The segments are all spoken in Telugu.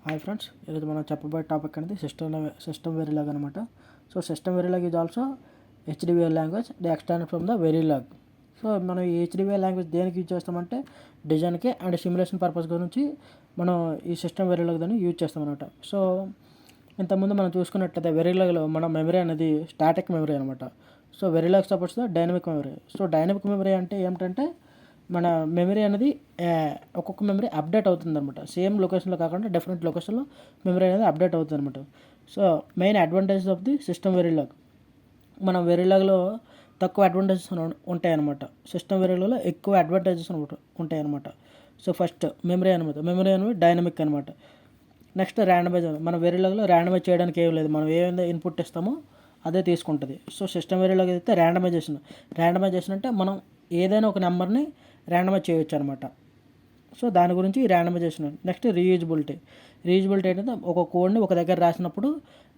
హాయ్ ఫ్రెండ్స్, ఈరోజు మనం చెప్పబోయే టాపిక్ అనేది సిస్టమ్ వెరిలాగ్ అనమాట. So system Verilog is also HDVL language the extended from the Verilog. So మనం ఈ హెచ్డివిఎల్ లాంగ్వేజ్ దేనికి యూజ్ చేస్తామంటే డిజైన్కి అండ్ సిమ్యులేషన్ పర్పస్ గురించి మనం ఈ సిస్టమ్ వెరిలాగ్ దాన్ని యూజ్ చేస్తాం అనమాట. సో ఇంతకుముందు మనం చూసుకున్నట్లయితే వెరిలాగ్లో మన మెమరీ అనేది స్టాటిక్ మెమరీ అనమాట. So Verilog supports the dynamic memory. So dynamic memory అంటే ఏమిటంటే మన మెమరీ అనేది ఒక్కొక్క మెమరీ అప్డేట్ అవుతుంది అనమాట. సేమ్ లొకేషన్లో కాకుండా డిఫరెంట్ లొకేషన్లో మెమరీ అనేది అప్డేట్ అవుతుంది అనమాట. So main advantages of the system Verilog, మనం వెరిలాగ్లో తక్కువ అడ్వాంటేజెస్ ఉంటాయన్నమాట, సిస్టమ్ వెరిలాగ్లో ఎక్కువ అడ్వాంటేజెస్ ఉంటాయన్నమాట. సో ఫస్ట్ మెమరీ అనేది డైనమిక్ అనమాట. నెక్స్ట్ ర్యాండమైజ్, మన వెరిలాగ్లో ర్యాండమైజ్ చేయడానికి ఏం లేదు, మనం ఏమైనా ఇన్పుట్ ఇస్తామో అదే తీసుకుంటుంది. సో సిస్టమ్ వెరిలాగ్ అయితే ర్యాండమైజేషన్ అంటే మనం ఏదైనా ఒక నెంబర్ని ర్యాండమైజ్ చేయొచ్చు అనమాట. సో దాని గురించి ర్యాండమైజేషన్. నెక్స్ట్ రీయూజబిలిటీ అనేది ఒక కోడ్ని ఒక దగ్గర రాసినప్పుడు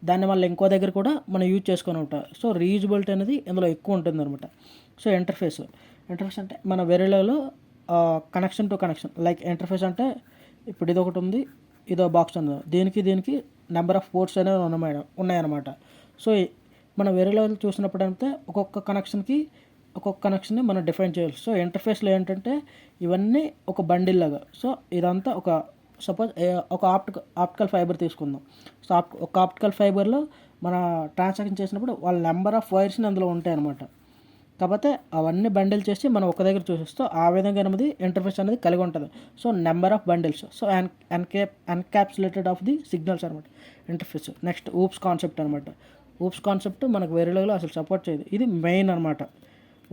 దాన్ని మళ్ళీ ఇంకో దగ్గర కూడా మనం యూజ్ చేసుకొని ఉంటాం. సో రీయూజబిలిటీ అనేది ఇందులో ఎక్కువ ఉంటుంది అనమాట. సో ఇంటర్ఫేస్ అంటే మన వెరిలాగ్లో connection to connection, like interface అంటే ఇప్పుడు ఇది ఒకటి ఉంది, ఇదో బాక్స్ ఉంది, దీనికి నెంబర్ ఆఫ్ పోర్ట్స్ అనేవి ఉన్నాయన్నమాట. సో మన వెరిలాగ్ చూసినప్పుడు అంటే ఒక్కొక్క కనెక్షన్ని మనం డిఫైన్ చేయాలి. సో ఇంటర్ఫేస్లో ఏంటంటే ఇవన్నీ ఒక బండిల్ లాగా. సో ఇదంతా సపోజ్ ఒక ఆప్టికల్ ఫైబర్ తీసుకుందాం. సో ఒక ఆప్టికల్ ఫైబర్లో మన ట్రాన్సాక్షన్ చేసినప్పుడు వాళ్ళ నెంబర్ ఆఫ్ వైర్స్ని అందులో ఉంటాయన్నమాట. కాకపోతే అవన్నీ బండిల్ చేసి మనం ఒక దగ్గర చూసిస్తూ ఆ విధంగా అనేది ఇంటర్ఫేస్ అనేది కలిగి ఉంటుంది. So number of bundles, so encapsulated of the signals అనమాట ఇంటర్ఫేస్. నెక్స్ట్ ఊప్స్ కాన్సెప్ట్ అనమాట. ఊప్స్ కాన్సెప్ట్ మనకు వెరిలాగ్లో అసలు సపోర్ట్ చేయదు, ఇది మెయిన్ అనమాట.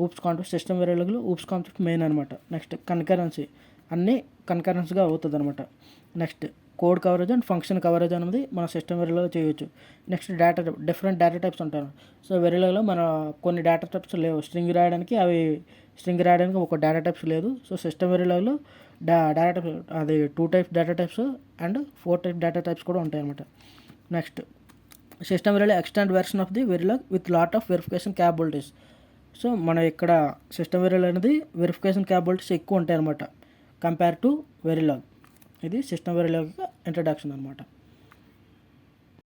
ఊప్స్ కాన్సెప్ట్ సిస్టమ్ వెరిలాగ్లో ఊప్స్ కాన్సెప్ట్ మెయిన్ అనమాట. నెక్స్ట్ కన్కరెన్సీ, అన్నీ కన్కరెన్స్గా అవుతుంది అనమాట. Next code coverage and function coverage అనేది మన సిస్టమ్ వెరిలాగ్లో చేయొచ్చు. నెక్స్ట్ డిఫరెంట్ డేటా టైప్స్ ఉంటాయి. సో వెరిలాగ్లో మన కొన్ని డేటా టైప్స్ లేవు, స్ట్రింగ్ రాయడానికి ఒక డేటా టైప్స్ లేదు. సో సిస్టమ్ వెరిలాగ్లో డేటా టైప్స్ అది 2 types data types and 4 type data types కూడా ఉంటాయి అనమాట. Next system Verilog extend version of the Verilog with lot of verification capabilities. So మన ఇక్కడ సిస్టమ్ వెరిలాగ్ అనేది వెరిఫికేషన్ క్యాపబిలిటీస్ ఎక్కువ ఉంటాయి అనమాట కంపేర్ టు వెరిలాగ్. ఇది సిస్టమ్ వెరిలాగ్ ఇంట్రడక్షన్ అనమాట.